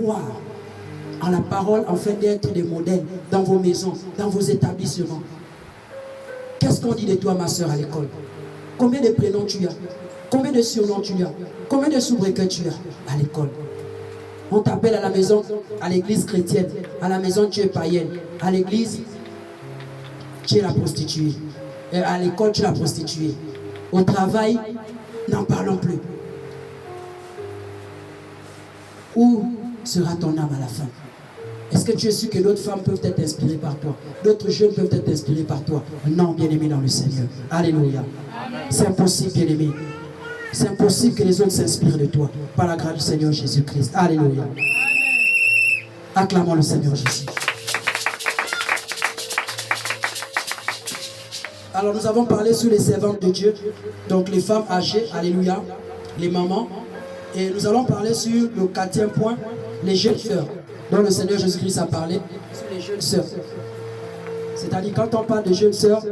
croire en la parole, en fait d'être des modèles dans vos maisons, dans vos établissements. Qu'est-ce qu'on dit de toi, ma soeur, à l'école? Combien de prénoms tu as? Combien de surnoms tu as? Combien de sobriquets tu as à l'école? On t'appelle à la maison, à l'église chrétienne. À la maison, tu es païenne. À l'église, tu es la prostituée. Et à l'école, tu es la prostituée. Au travail, n'en parlons plus. Où sera ton âme à la fin? Est-ce que tu es sûr que d'autres femmes peuvent être inspirées par toi? D'autres jeunes peuvent être inspirés par toi? Non, bien-aimé dans le Seigneur. Alléluia. C'est impossible, bien-aimé. C'est impossible que les autres s'inspirent de toi. Par la grâce du Seigneur Jésus-Christ. Alléluia. Acclamons le Seigneur Jésus. Alors nous avons parlé sur les servantes de Dieu. Donc les femmes âgées, alléluia. Les mamans. Et nous allons parler sur le 4e point, les jeunes sœurs, dont le Seigneur Jésus-Christ a parlé, sur les jeunes sœurs. C'est-à-dire, quand on parle de jeunes sœurs,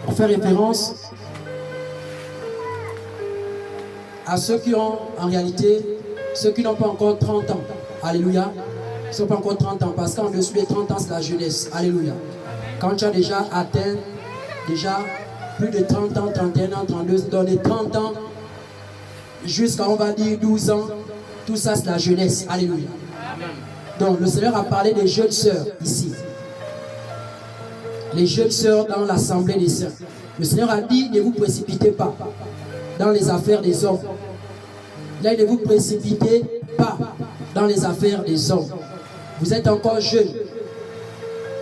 on fait référence à ceux qui ont, en réalité, ceux qui n'ont pas encore 30 ans. Alléluia. Ils ne sont pas encore 30 ans, parce qu'en dessous des 30 ans, c'est la jeunesse. Alléluia. Quand tu as déjà atteint, déjà plus de 30 ans, 31 ans, 32, dans les 30 ans, jusqu'à, on va dire, 12 ans, tout ça, c'est la jeunesse. Alléluia. Donc, le Seigneur a parlé des jeunes sœurs ici. Les jeunes sœurs dans l'assemblée des saints. Le Seigneur a dit, ne vous précipitez pas dans les affaires des hommes. Là, ne vous précipitez pas dans les affaires des hommes. Vous êtes encore jeunes.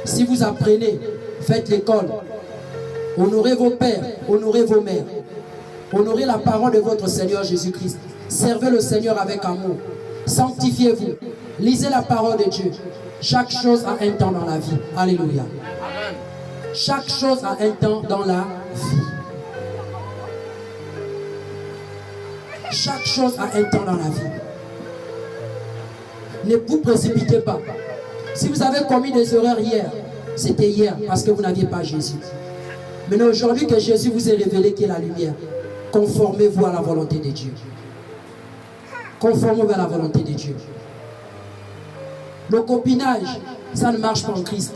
Si vous apprenez, faites l'école. Honorez vos pères, honorez vos mères. Honorez la parole de votre Seigneur Jésus-Christ. Servez le Seigneur avec amour. Sanctifiez-vous. Lisez la parole de Dieu. Chaque chose a un temps dans la vie. Alléluia. Chaque chose a un temps dans la vie. Chaque chose a un temps dans la vie. Ne vous précipitez pas. Si vous avez commis des erreurs hier, c'était hier parce que vous n'aviez pas Jésus. Mais aujourd'hui que Jésus vous ait révélé qu'il est la lumière, conformez-vous à la volonté de Dieu. Conformez-vous à la volonté de Dieu. Le copinage, ça ne marche pas en Christ.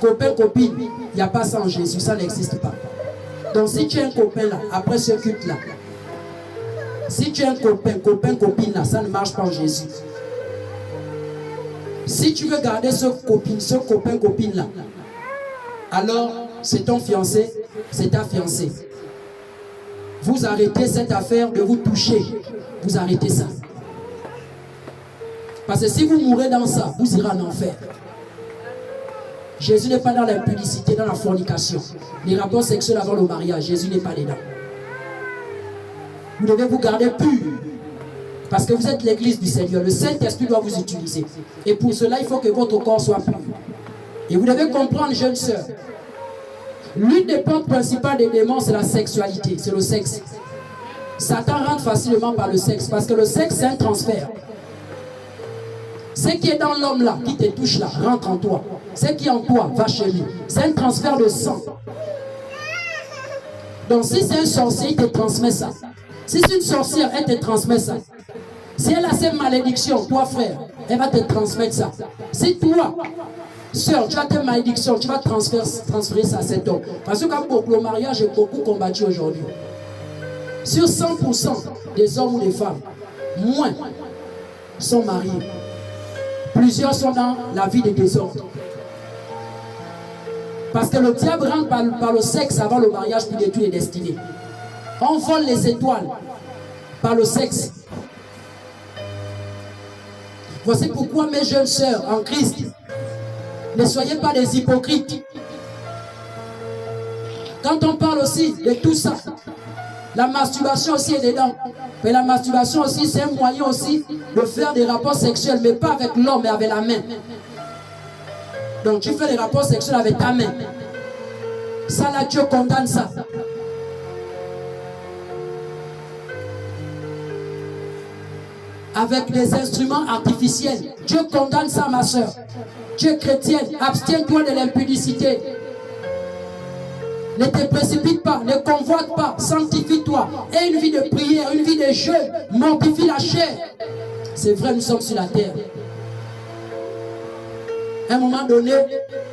Copain, copine, il n'y a pas ça en Jésus, ça n'existe pas. Donc si tu es un copain là, après ce culte là, si tu es un copain, copine là, ça ne marche pas en Jésus. Si tu veux garder ce copain, copine là, alors c'est ton fiancé, c'est ta fiancée. Vous arrêtez cette affaire de vous toucher. Vous arrêtez ça. Parce que si vous mourrez dans ça, vous irez en enfer. Jésus n'est pas dans l'impudicité, dans la fornication. Les rapports sexuels avant le mariage, Jésus n'est pas dedans. Vous devez vous garder pur. Parce que vous êtes l'église du Seigneur. Le Saint-Esprit doit vous utiliser. Et pour cela, il faut que votre corps soit pur. Et vous devez comprendre, jeunes sœurs, l'une des portes principales des démons, c'est la sexualité, c'est le sexe. Satan rentre facilement par le sexe, parce que le sexe, c'est un transfert. Ce qui est dans l'homme là, qui te touche là, rentre en toi. Ce qui est en toi, va chez lui. C'est un transfert de sang. Donc si c'est un sorcier, il te transmet ça. Si c'est une sorcière, elle te transmet ça. Si elle a cette malédiction, toi frère, elle va te transmettre ça. Si toi, sœur, tu as tes malédictions, tu vas transférer ça à cet homme. Parce que comme le mariage est beaucoup combattu aujourd'hui. Sur 100% des hommes ou des femmes, moins sont mariés. Plusieurs sont dans la vie de désordre. Parce que le diable rentre par le sexe avant le mariage pour détruire les destinées. On vole les étoiles par le sexe. Voici pourquoi mes jeunes sœurs en Christ, ne soyez pas des hypocrites. Quand on parle aussi de tout ça, la masturbation aussi est dedans. Mais la masturbation aussi, c'est un moyen aussi de faire des rapports sexuels, mais pas avec l'homme, mais avec la main. Donc tu fais des rapports sexuels avec ta main. Ça là, Dieu condamne ça. Avec des instruments artificiels. Dieu condamne ça, ma soeur. Tu es chrétienne, abstiens-toi de l'impudicité. Ne te précipite pas, ne convoite pas, sanctifie-toi. Aie une vie de prière, une vie de jeûne, mortifie la chair. C'est vrai, nous sommes sur la terre. À un moment donné,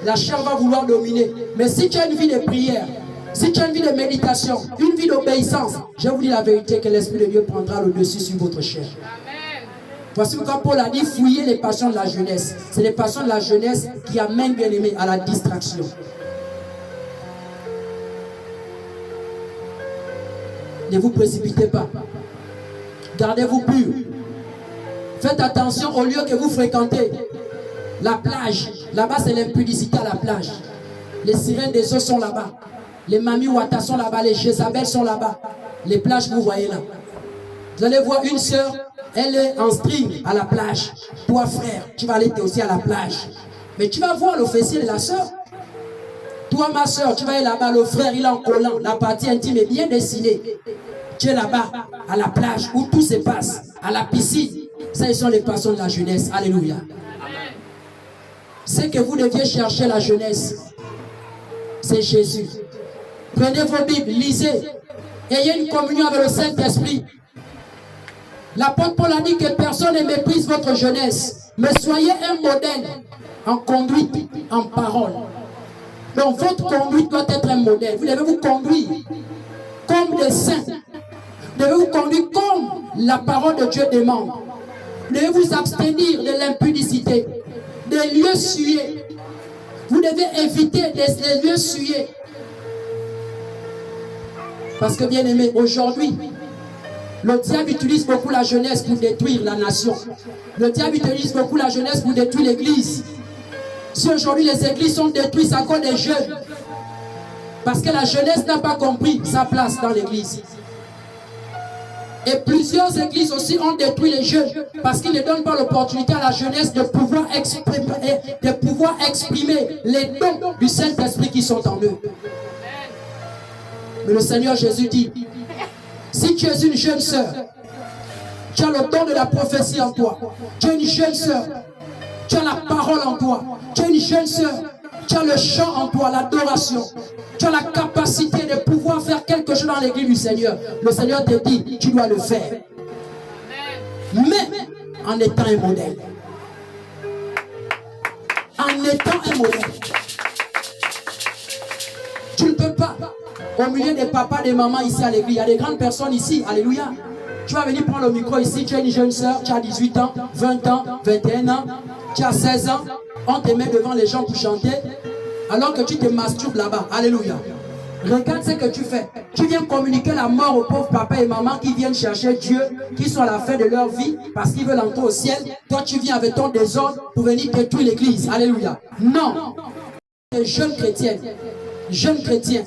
la chair va vouloir dominer. Mais si tu as une vie de prière, si tu as une vie de méditation, une vie d'obéissance, je vous dis la vérité que l'Esprit de Dieu prendra le dessus sur votre chair. Amen. Voici pourquoi Paul a dit fouiller les passions de la jeunesse. C'est les passions de la jeunesse qui amènent, bien aimé, à la distraction. Ne vous précipitez pas. Gardez-vous pur. Faites attention au lieu que vous fréquentez. La plage, là-bas c'est l'impudicité à la plage. Les sirènes des eaux sont là-bas. Les Mami Wata sont là-bas, les Jézabel sont là-bas. Les plages que vous voyez là. Vous allez voir une sœur, elle est en string à la plage. Toi frère, tu vas aller aussi à la plage. Mais tu vas voir le fessier de la sœur. Toi ma sœur, tu vas aller là-bas, le frère il est en collant. La partie intime est bien dessinée. Tu es là-bas, à la plage, où tout se passe. À la piscine. Ça, ils sont les passions de la jeunesse. Alléluia. C'est que vous deviez chercher la jeunesse. C'est Jésus. Prenez vos Bibles, lisez. Ayez une communion avec le Saint-Esprit. L'apôtre Paul a dit que personne ne méprise votre jeunesse. Mais soyez un modèle en conduite, en parole. Donc votre conduite doit être un modèle. Vous devez vous conduire comme des saints. Vous devez vous conduire comme la parole de Dieu demande. Vous devez vous abstenir de l'impudicité, des lieux souillés. Vous devez éviter les lieux souillés. Parce que bien aimé, aujourd'hui, le diable utilise beaucoup la jeunesse pour détruire la nation. Le diable utilise beaucoup la jeunesse pour détruire l'église. Si aujourd'hui les églises sont détruites, c'est à cause des jeunes. Parce que la jeunesse n'a pas compris sa place dans l'église. Et plusieurs églises aussi ont détruit les jeunes parce qu'ils ne donnent pas l'opportunité à la jeunesse de pouvoir exprimer les dons du Saint-Esprit qui sont en eux. Mais le Seigneur Jésus dit, si tu es une jeune sœur, tu as le don de la prophétie en toi, tu es une jeune sœur, tu as la parole en toi, tu es une jeune sœur, tu as le chant en toi, l'adoration, tu as la capacité de pouvoir faire quelque chose dans l'église du Seigneur. Le Seigneur te dit, tu dois le faire. Mais en étant un modèle. En étant un modèle. Tu ne peux pas, au milieu des papas, des mamans ici à l'église, il y a des grandes personnes ici, alléluia. Tu vas venir prendre le micro ici, tu es une jeune sœur, tu as 18 ans, 20 ans, 21 ans, tu as 16 ans, on te met devant les gens pour chanter, alors que tu te masturbes là-bas, alléluia. Regarde ce que tu fais. Tu viens communiquer la mort aux pauvres papas et mamans qui viennent chercher Dieu, qui sont à la fin de leur vie, parce qu'ils veulent entrer au ciel. Toi, tu viens avec ton désordre pour venir détruire l'église, alléluia. Non, les jeunes chrétiennes, jeunes chrétiens,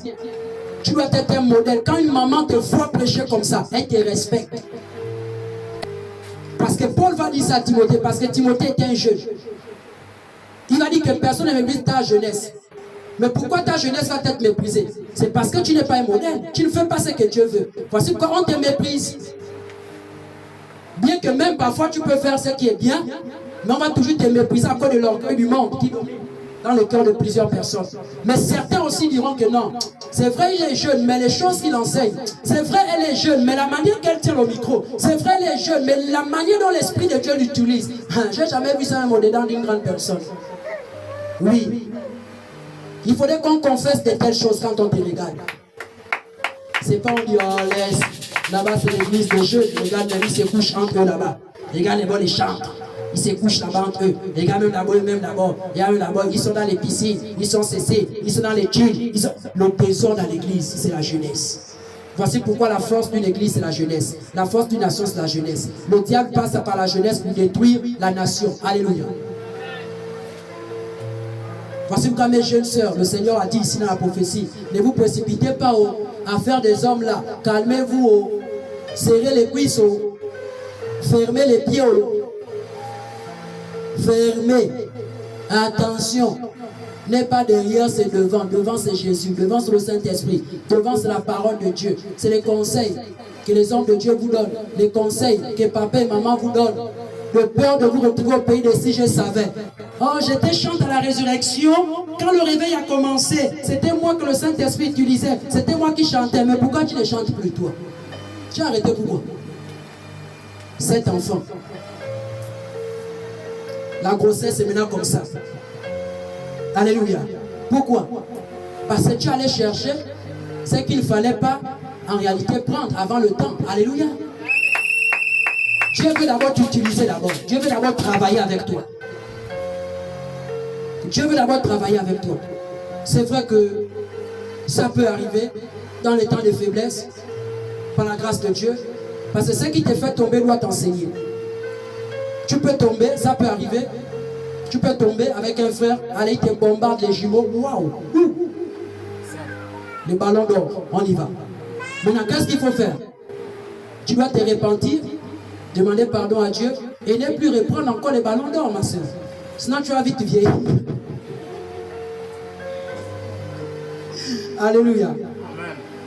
tu dois être un modèle. Quand une maman te voit prêcher comme ça, elle te respecte. Parce que Paul va dire ça à Timothée, parce que Timothée était un jeune. Il va dire que personne ne méprise ta jeunesse. Mais pourquoi ta jeunesse va être méprisée? C'est parce que tu n'es pas un modèle. Tu ne fais pas ce que Dieu veut. Voici pourquoi on te méprise. Bien que même parfois tu peux faire ce qui est bien, mais on va toujours te mépriser à cause de l'orgueil du monde qui dans le cœur de plusieurs personnes. Mais certains aussi diront que non. C'est vrai, il est jeune, mais les choses qu'il enseigne. C'est vrai, elle est jeune, mais la manière qu'elle tient le micro. C'est vrai, elle est jeune, mais la manière dont l'Esprit de Dieu l'utilise. J'ai jamais vu ça un modèle d'une grande personne. Oui. Il faudrait qu'on confesse de telles choses quand on te regarde. C'est pas on dit, oh laisse, là-bas c'est l'église des jeunes. Regarde, ils se couchent entre eux là-bas. Regarde les bons, les chantent. Ils se couchent là-bas entre eux. Les gars, même là-bas, il y a eux là-bas, ils sont dans les piscines, ils sont cessés, ils sont dans les tuiles. Le trésor dans l'église, c'est la jeunesse. Voici pourquoi la force d'une église, c'est la jeunesse. La force d'une nation, c'est la jeunesse. Le diable passe par la jeunesse pour détruire la nation. Alléluia. Voici pourquoi mes jeunes sœurs, le Seigneur a dit ici dans la prophétie, ne vous précipitez pas à faire des hommes là. Calmez-vous, serrez les cuisses, fermez les pieds. Fermez. Attention. N'est pas derrière, c'est devant. Devant, c'est Jésus. Devant, c'est le Saint-Esprit. Devant, c'est la parole de Dieu. C'est les conseils que les hommes de Dieu vous donnent. Les conseils que papa et maman vous donnent. De peur de vous retrouver au pays de si je savais. Oh, j'étais chante à la résurrection. Quand le réveil a commencé, c'était moi que le Saint-Esprit utilisait. C'était moi qui chantais. Mais pourquoi tu ne chantes plus, toi? Tu as arrêté pourquoi? Cet enfant. La grossesse est maintenant comme ça. Alléluia. Pourquoi? Parce que tu allais chercher ce qu'il ne fallait pas en réalité prendre avant le temps. Alléluia. Dieu veut d'abord t'utiliser d'abord. Dieu veut d'abord travailler avec toi. Dieu veut d'abord travailler avec toi. C'est vrai que ça peut arriver dans les temps de faiblesse, par la grâce de Dieu. Parce que ce qui te fait tomber doit t'enseigner. Tu peux tomber, ça peut arriver. Tu peux tomber avec un frère, allez, il te bombarde les jumeaux. Waouh! Le ballon d'or, on y va. Maintenant, qu'est-ce qu'il faut faire? Tu dois te repentir, demander pardon à Dieu et ne plus reprendre encore les ballons d'or, ma soeur. Sinon, tu vas vite vieillir. Alléluia. Amen.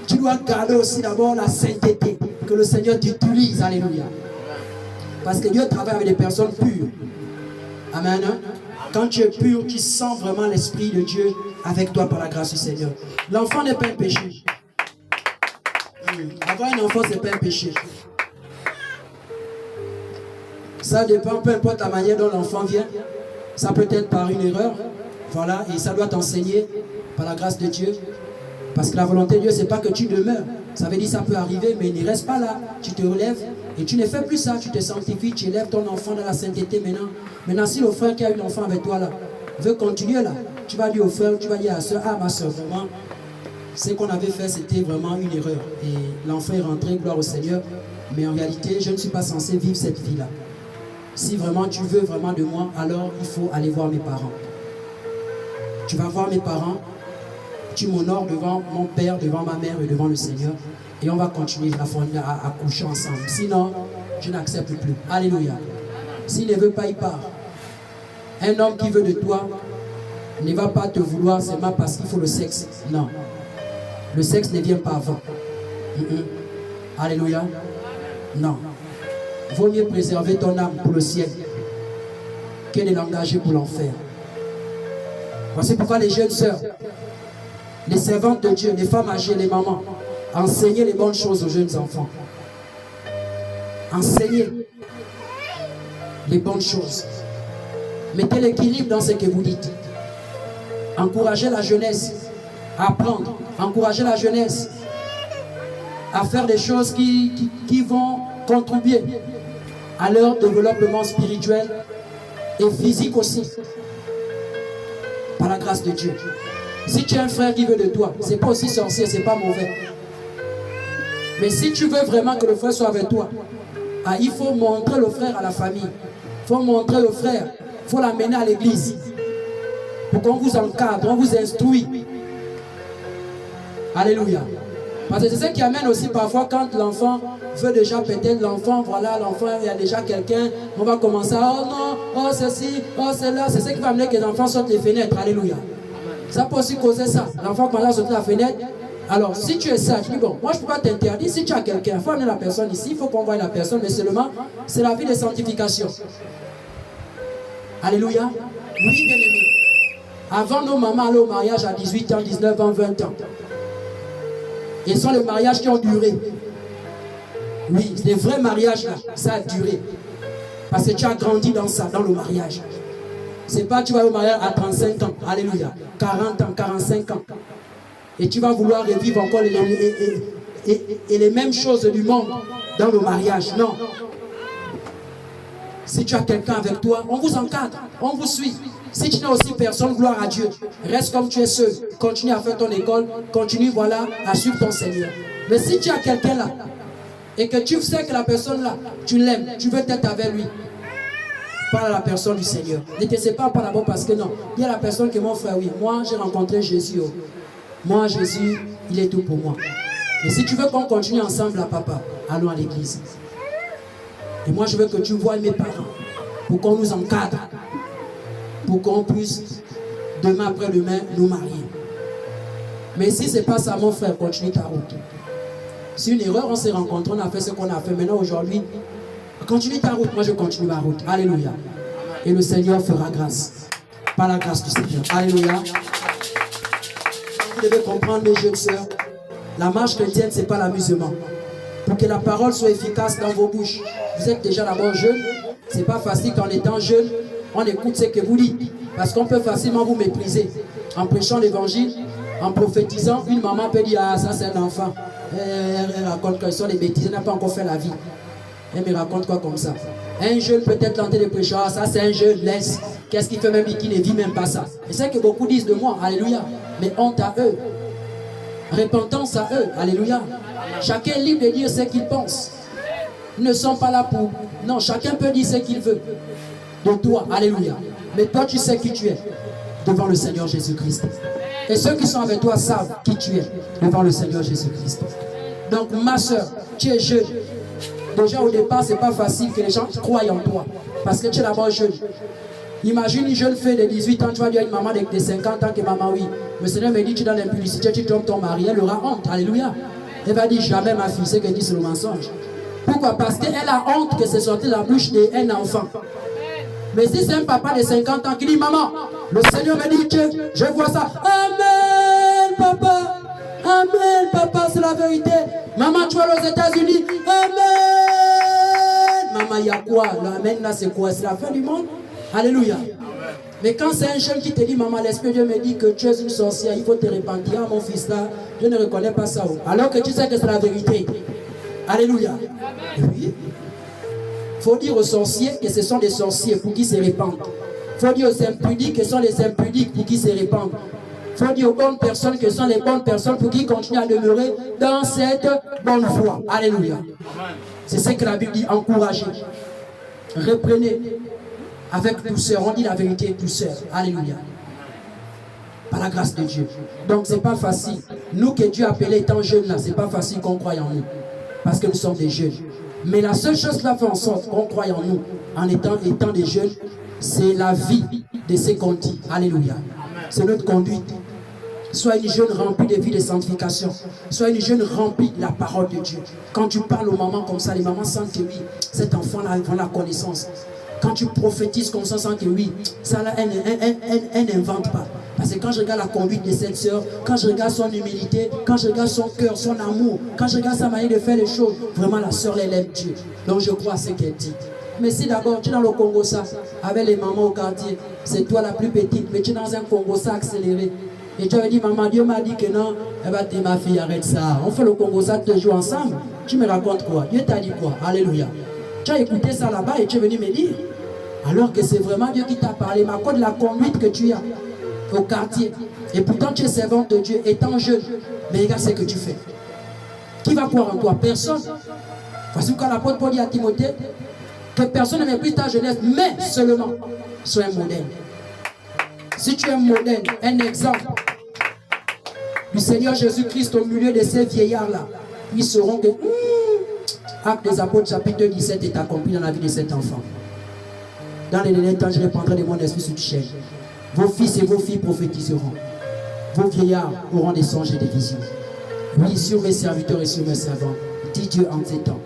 Tu dois garder aussi d'abord la sainteté. Que le Seigneur t'utilise. Alléluia. Parce que Dieu travaille avec des personnes pures. Amen. Quand tu es pur, tu sens vraiment l'Esprit de Dieu avec toi par la grâce du Seigneur. L'enfant n'est pas un péché. Avoir un enfant, ce n'est pas un péché. Ça dépend, peu importe la manière dont l'enfant vient. Ça peut être par une erreur. Voilà, et ça doit t'enseigner par la grâce de Dieu. Parce que la volonté de Dieu, ce n'est pas que tu demeures. Ça veut dire que ça peut arriver, mais il ne reste pas là. Tu te relèves et tu ne fais plus ça. Tu te sanctifies, tu élèves ton enfant dans la sainteté maintenant. Maintenant, si le frère qui a eu l'enfant avec toi là veut continuer là, tu vas dire au frère, tu vas dire à la soeur, ah ma soeur, vraiment, ce qu'on avait fait, c'était vraiment une erreur. Et l'enfant est rentré, gloire au Seigneur. Mais en réalité, je ne suis pas censé vivre cette vie-là. Si vraiment tu veux vraiment de moi, alors il faut aller voir mes parents. Tu vas voir mes parents. Tu m'honores devant mon père, devant ma mère et devant le Seigneur. Et on va continuer à coucher ensemble. Sinon, je n'accepte plus. Alléluia. S'il ne veut pas, il part. Un homme qui veut de toi ne va pas te vouloir seulement parce qu'il faut le sexe. Non. Le sexe ne vient pas avant. Alléluia. Non. Vaut mieux préserver ton âme pour le ciel que de l'engager pour l'enfer. Voici pourquoi les jeunes sœurs, les servantes de Dieu, les femmes âgées, les mamans, enseignez les bonnes choses aux jeunes enfants. Enseignez les bonnes choses. Mettez l'équilibre dans ce que vous dites. Encouragez la jeunesse à apprendre. Encouragez la jeunesse à faire des choses qui vont contribuer à leur développement spirituel et physique aussi. Par la grâce de Dieu. Si tu as un frère qui veut de toi, ce n'est pas aussi sorcier, ce n'est pas mauvais. Mais si tu veux vraiment que le frère soit avec toi, il faut montrer le frère à la famille. Il faut montrer le frère. Il faut l'amener à l'église. Pour qu'on vous encadre, on vous instruit. Alléluia. Parce que c'est ce qui amène aussi parfois quand l'enfant veut déjà peut-être l'enfant, voilà, l'enfant, il y a déjà quelqu'un, on va commencer à, oh non, oh ceci, oh cela. C'est ce qui va amener que les enfants sortent les fenêtres. Alléluia. Ça peut aussi causer ça. L'enfant commence à sortir la fenêtre. Alors, si tu es sage, tu dis, bon, moi je ne peux pas t'interdire. Si tu as quelqu'un, il faut amener la personne ici, il faut qu'on voie la personne, mais seulement, c'est la vie de sanctification. Alléluia. Oui, bien aimé. Avant, nos mamans allaient au mariage à 18 ans, 19 ans, 20 ans. Et ce sont les mariages qui ont duré. Oui, les vrais mariages là, ça a duré. Parce que tu as grandi dans ça, dans le mariage. C'est pas tu vas au mariage à 35 ans, alléluia, 40 ans, 45 ans. Et tu vas vouloir revivre encore les mêmes choses du monde dans le mariage. Non. Si tu as quelqu'un avec toi, on vous encadre, on vous suit. Si tu n'as aussi personne, gloire à Dieu. Reste comme tu es seul. Continue à faire ton école. Continue, voilà, à suivre ton Seigneur. Mais si tu as quelqu'un là, et que tu sais que la personne là, tu l'aimes, tu veux être avec lui, parle à la personne du Seigneur. Ne te sépare pas d'abord parce que non. Il y a la personne qui est mon frère, oui. Moi, j'ai rencontré Jésus. Oh. Moi, Jésus, il est tout pour moi. Et si tu veux qu'on continue ensemble, là, papa, allons à l'église. Et moi, je veux que tu vois mes parents pour qu'on nous encadre. Pour qu'on puisse, demain après-demain, nous marier. Mais si ce n'est pas ça, mon frère, continue ta route. C'est une erreur, on s'est rencontrés, on a fait ce qu'on a fait. Maintenant, aujourd'hui, continue ta route, moi je continue ma route. Alléluia. Et le Seigneur fera grâce. Par la grâce du Seigneur. Alléluia. Vous devez comprendre, mes jeunes sœurs, la marche chrétienne, ce n'est pas l'amusement. Pour que la parole soit efficace dans vos bouches, vous êtes déjà d'abord jeunes, C'est pas facile qu'en étant jeune, on écoute ce que vous dites. Parce qu'on peut facilement vous mépriser. En prêchant l'évangile, en prophétisant, une maman peut dire, ah ça c'est un enfant. Elle raconte qu'ils sont des bêtises, elle n'a pas encore fait la vie. Elle me raconte quoi comme ça? Un jeune peut être tenté de prêcher, ah ça c'est un jeune, laisse. Qu'est-ce qu'il fait même qui ne vit même pas ça? Et c'est que beaucoup disent de moi, alléluia. Mais honte à eux. Repentance à eux, alléluia. Chacun est libre de dire ce qu'il pense. Ils ne sont pas là pour... Non, chacun peut dire ce qu'il veut de toi, alléluia. Mais toi tu sais qui tu es devant le Seigneur Jésus-Christ. Et ceux qui sont avec toi savent qui tu es devant le Seigneur Jésus-Christ. Donc ma soeur, tu es jeune. Déjà au départ, c'est pas facile que les gens croient en toi. Parce que tu es d'abord jeune. Imagine une jeune fille de 18 ans, tu vas dire à une maman de 50 ans que maman, oui, le Seigneur me dit, tu es dans l'impudicité, tu trompes ton mari, elle aura honte, alléluia. Elle va dire, jamais ma fille, c'est qu'elle dit, c'est le mensonge. Pourquoi? Parce qu'elle a honte que c'est sorti de la bouche d'un enfant. Mais si c'est un papa de 50 ans qui dit, maman, le Seigneur me dit que je vois ça. Amen, papa. Amen, papa, c'est la vérité. Maman, tu es aux États-Unis. Amen. Maman, il y a quoi? L'amen là, c'est quoi? C'est la fin du monde? Alléluia. Mais quand c'est un jeune qui te dit, maman, l'Esprit de Dieu me dit que tu es une sorcière, il faut te repentir. Ah, mon fils là, je ne reconnais pas ça. Alors que tu sais que c'est la vérité. Alléluia. Oui. Il faut dire aux sorciers que ce sont des sorciers pour qu'ils se répandent. Il faut dire aux impudiques que ce sont les impudiques pour qu'ils se répandent. Il faut dire aux bonnes personnes que ce sont les bonnes personnes pour qu'ils continuent à demeurer dans cette bonne voie. Alléluia. C'est ce que la Bible dit, encouragez. Reprenez avec douceur. On dit la vérité douceur. Alléluia. Par la grâce de Dieu. Donc c'est pas facile. Nous que Dieu a appelés étant jeunes là, c'est pas facile qu'on croie en nous. Parce que nous sommes des jeunes. Mais la seule chose qui a fait en sorte qu'on croie en nous, en étant des jeunes, c'est la vie de ce qu'on dit. Alléluia. C'est notre conduite. Sois une jeune remplie de vie de sanctification. Sois une jeune remplie de la parole de Dieu. Quand tu parles aux mamans comme ça, les mamans sentent que oui, cet enfant-là a la connaissance. Quand tu prophétises comme ça, sentent que oui, ça là, elle n'invente pas. Parce que quand je regarde la conduite de cette sœur, quand je regarde son humilité, quand je regarde son cœur, son amour, quand je regarde sa manière de faire les choses, vraiment la sœur, elle aime Dieu. Donc je crois à ce qu'elle dit. Mais si d'abord tu es dans le Congo ça, avec les mamans au quartier, c'est toi la plus petite, mais tu es dans un Congo ça accéléré. Et tu avais dit, maman, Dieu m'a dit que non, elle va dire, ma fille, arrête ça. On fait le Congo ça deux jours ensemble. Tu me racontes quoi? Dieu t'a dit quoi? Alléluia. Tu as écouté ça là-bas et tu es venu me dire. Alors que c'est vraiment Dieu qui t'a parlé. Ma code de la conduite que tu as au quartier. Et pourtant tu es servante de Dieu, étant jeune. Mais regarde ce que tu fais. Qui va croire en toi? Personne. Voici quand l'apôtre Paul dit à Timothée que personne ne méprise ta jeunesse, mais seulement sois un modèle. Si tu es un modèle, un exemple du Seigneur Jésus-Christ au milieu de ces vieillards-là, ils sauront que Actes des Apôtres chapitre 17 est accompli dans la vie de cet enfant. Dans les derniers temps, je répandrai de mon esprit sur toute chaîne. Vos fils et vos filles prophétiseront. Vos vieillards auront des songes et des visions. Oui, sur mes serviteurs et sur mes servants, dit Dieu en ces temps.